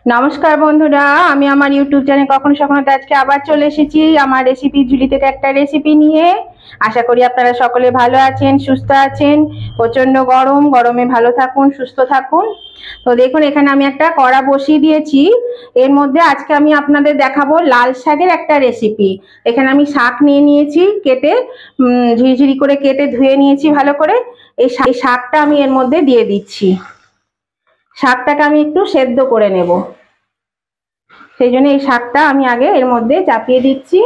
নমস্কার বন্ধুরা, আমি আমার ইউটিউব চ্যানেল কখনো সখনো আজকে আবার চলে এসেছি আমার রেসিপি ঝুলি থেকে একটা রেসিপি নিয়ে। আশা করি আপনারা সকলে ভালো আছেন, সুস্থ আছেন। প্রচন্ড গরমে ভালো থাকুন, সুস্থ থাকুন। তো দেখুন, এখানে আমি একটা কড়া বসিয়ে দিয়েছি। এর মধ্যে আজকে আমি আপনাদের দেখাবো লাল শাকের একটা রেসিপি। এখানে আমি শাক নিয়ে নিয়েছি, কেটে ঝিরিঝিরি করে কেটে ধুয়ে নিয়েছি ভালো করে। এই শাকটা আমি এর মধ্যে দিয়ে দিচ্ছি। শাকটাকে আমি একটু সেদ্ধ করে নেব, সেই জন্য এই শাকটা আমি আগে এর মধ্যে চাপিয়ে দিচ্ছি।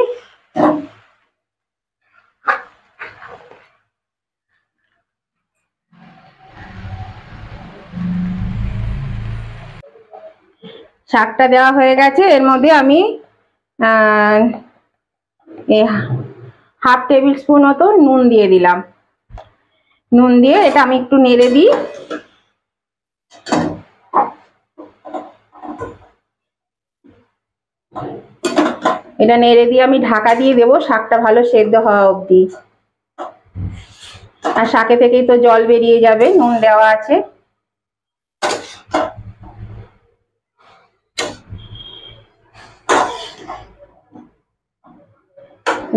শাকটা দেওয়া হয়ে গেছে। এর মধ্যে আমি হাফ টেবিল স্পুন মতো নুন দিয়ে দিলাম। নুন দিয়ে এটা আমি একটু নেড়ে দিই। এটা নেড়ে দিয়ে আমি ঢাকা দিয়ে দেবো শাকটা ভালো সেদ্ধ হওয়া অবধি। আর শাকে থেকেই তো জল বেরিয়ে যাবে, নুন দেওয়া আছে।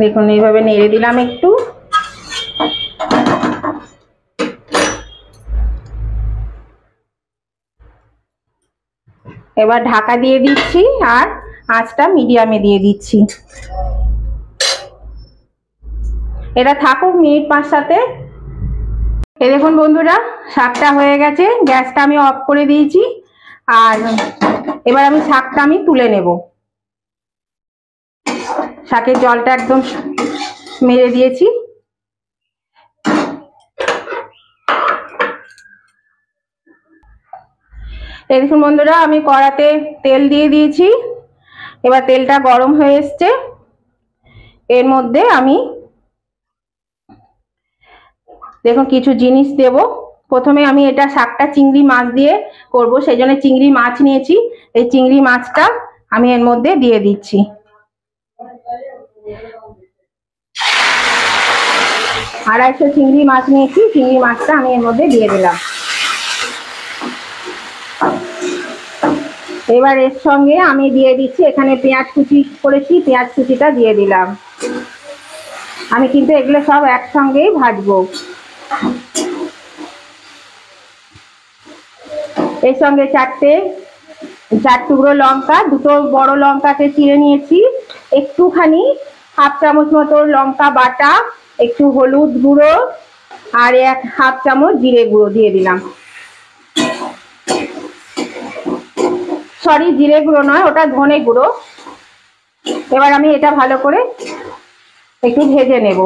দেখুন, এইভাবে নেড়ে দিলাম একটু। এবার ঢাকা দিয়ে দিচ্ছি আর আঁচটা মিডিয়ামে দিয়ে দিচ্ছি। এটা থাকুক মিনিট 5-7। এই দেখুন বন্ধুরা, শাকটা হয়ে গেছে। গ্যাসটা আমি অফ করে দিয়েছি। আর এবার আমি শাকটা তুলে নেব। শাকের জলটা একদম মেরে দিয়েছি। এই দেখুন বন্ধুরা, আমি কড়াতে তেল দিয়ে দিয়েছি। এবার তেলটা গরম হয়ে এসছে। এর মধ্যে আমি দেখুন কিছু জিনিস দেব। প্রথমে আমি এটা শাকটা চিংড়ি মাছ দিয়ে করব, সেই জন্য চিংড়ি মাছ নিয়েছি। এই চিংড়ি মাছটা আমি এর মধ্যে দিয়ে দিচ্ছি। আড়াইশো চিংড়ি মাছ নিয়েছি, চিংড়ি মাছটা আমি এর মধ্যে দিয়ে দিলাম। এবার এর সঙ্গে আমি দিয়ে দিচ্ছি, এখানে পেঁয়াজ কুচি করেছি, পেঁয়াজ কুচিটা দিয়ে দিলাম। আমি কিন্তু এগুলো সব একসঙ্গেই ভাজবো। এর সঙ্গে 4 টুকরো লঙ্কা, 2টো বড় লঙ্কাকে চিড়ে নিয়েছি, একটুখানি হাফ চামচ মতো লঙ্কা বাটা, একটু হলুদ গুঁড়ো আর হাফ চামচ জিরে গুঁড়ো দিয়ে দিলাম। সরি, জিরে গুঁড়ো নয়, ওটা ধনে গুঁড়ো। এবার আমি এটা ভালো করে একটু ভেজে নেব।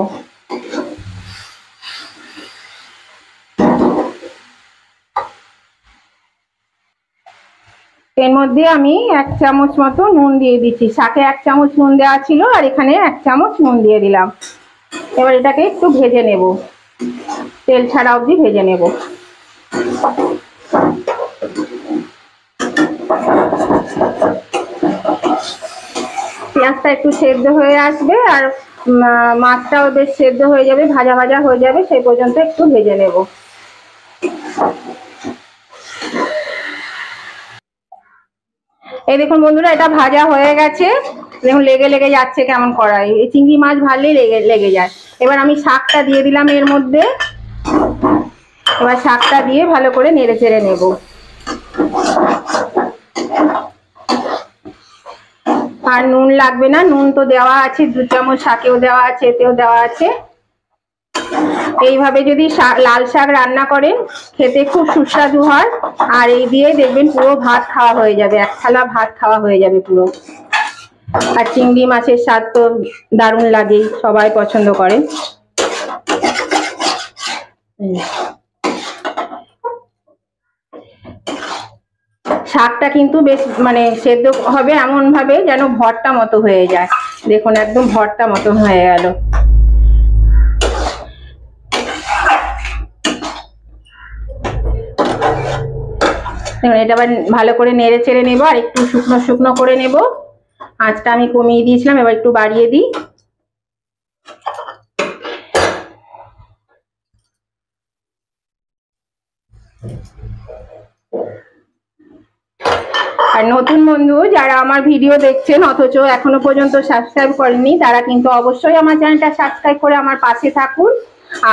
এর মধ্যে আমি 1 চামচ মতো নুন দিয়ে দিচ্ছি। শাকে 1 চামচ নুন দেওয়া ছিল আর এখানে 1 চামচ নুন দিয়ে দিলাম। এবার এটাকে একটু ভেজে নেব, তেল ছাড়া অবধি ভেজে নেব। পেঁয়াজটা একটু সেদ্ধ হয়ে আসবে আর মাছটাও বেশ সেদ্ধ হয়ে যাবে, ভাজা ভাজা হয়ে যাবে, সেই পর্যন্ত একটু ভেজে নেব। এই দেখুন বন্ধুরা, এটা ভাজা হয়ে গেছে। দেখুন লেগে লেগে যাচ্ছে কেমন কড়াই, এই চিংড়ি মাছ ভাজলেই লেগে যায়। এবার আমি শাকটা দিয়ে দিলাম এর মধ্যে। এবার শাকটা দিয়ে ভালো করে নেড়ে চেড়ে নেব। আর নুন লাগবে না, নুন তো দেওয়া আছে, 2 চামচ শাকেও দেওয়া আছে, এতেও দেওয়া আছে। এইভাবে যদি লাল শাক রান্না করেন খেতে খুব সুস্বাদু হয়। আর এই দিয়ে দেখবেন পুরো ভাত খাওয়া হয়ে যাবে, 1 থালা ভাত খাওয়া হয়ে যাবে পুরো। আর চিংড়ি মাছের স্বাদ তো দারুণ লাগেই, সবাই পছন্দ করে। শাকটা কিন্তু বেশ সেদ্ধ হবে এমন ভাবে যেন ভর্তা মতো হয়ে যায়। দেখুন একদম ভর্তা মতন হয়ে গেল। এটা আবার ভালো করে নেড়ে চেড়ে নেব আর একটু শুকনো শুকনো করে নেব। আঁচটা আমি কমিয়ে দিয়েছিলাম, এবার একটু বাড়িয়ে দিই। আর নতুন বন্ধু যারা আমার ভিডিও দেখছেন অথচ এখনো পর্যন্ত সাবস্ক্রাইব করেননি, তারা কিন্তু অবশ্যই আমার চ্যানেলটা সাবস্ক্রাইব করে আমার পাশে থাকুন।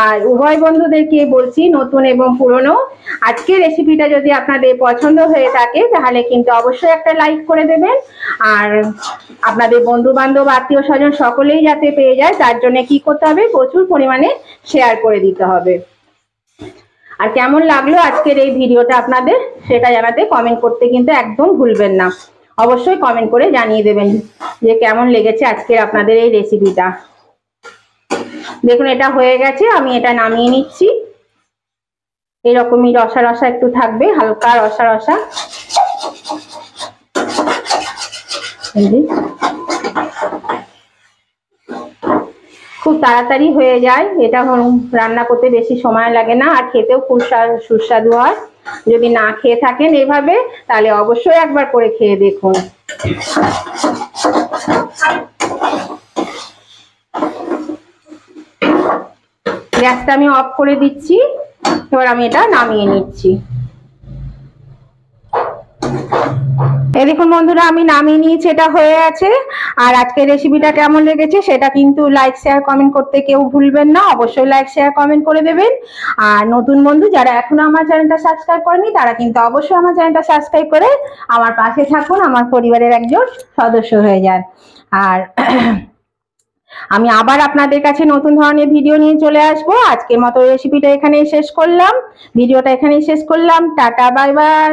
আর উভয় বন্ধুদেরকে বলছি, নতুন এবং পুরনো, আজকের রেসিপিটা যদি আপনাদের পছন্দ হয়ে থাকে তাহলে কিন্তু অবশ্যই একটা লাইক করে দেবেন। আর আপনাদের বন্ধু বান্ধব আত্মীয় স্বজন সকলেই যাতে পেয়ে যায় তার জন্য কি করতে হবে, প্রচুর পরিমাণে শেয়ার করে দিতে হবে। আর কেমন লাগলো আজকের এই ভিডিওটা আপনাদের, সেটা জানাতে কমেন্ট করতে কিন্তু একদম ভুলবেন না। অবশ্যই কমেন্ট করে জানিয়ে দেবেন যে কেমন লেগেছে আজকের আপনাদের এই রেসিপিটা। দেখুন এটা হয়ে গেছে, আমি এটা নামিয়ে নিচ্ছি। এরকমই রসা রসা একটু থাকবে, হালকা রসা রসা। খুব তাড়াতাড়ি হয়ে যায়, এটা রান্না করতে বেশি সময় লাগে না, আর খেতেও খুব সুস্বাদু হয়। যদি না খেয়ে থাকেন এভাবে, তাহলে অবশ্যই একবার করে খেয়ে দেখুন। গ্যাসটা আমি অফ করে দিচ্ছি, এবার আমি এটা নামিয়ে নিচ্ছি। এই দেখুন বন্ধুরা, আমি নামিয়ে নিয়েছি, এটা হয়ে আছে। আর আজকের রেসিপিটা কেমন লেগেছে সেটা কিন্তু লাইক শেয়ার কমেন্ট করতে কেউ ভুলবেন না, অবশ্যই লাইক শেয়ার কমেন্ট করে দেবেন। আর নতুন বন্ধু যারা এখনো আমার চ্যানেলটা সাবস্ক্রাইব করেনি তারা কিন্তু অবশ্যই আমার চ্যানেলটা সাবস্ক্রাইব করে আমার পাশে থাকুন, আমার পরিবারের একজন সদস্য হয়ে যান। আর আমি আবার আপনাদের কাছে নতুন ধরনের ভিডিও নিয়ে চলে আসবো। আজকের মতো রেসিপিটা এখানেই শেষ করলাম, ভিডিওটা এখানেই শেষ করলাম। Tata, bye bye.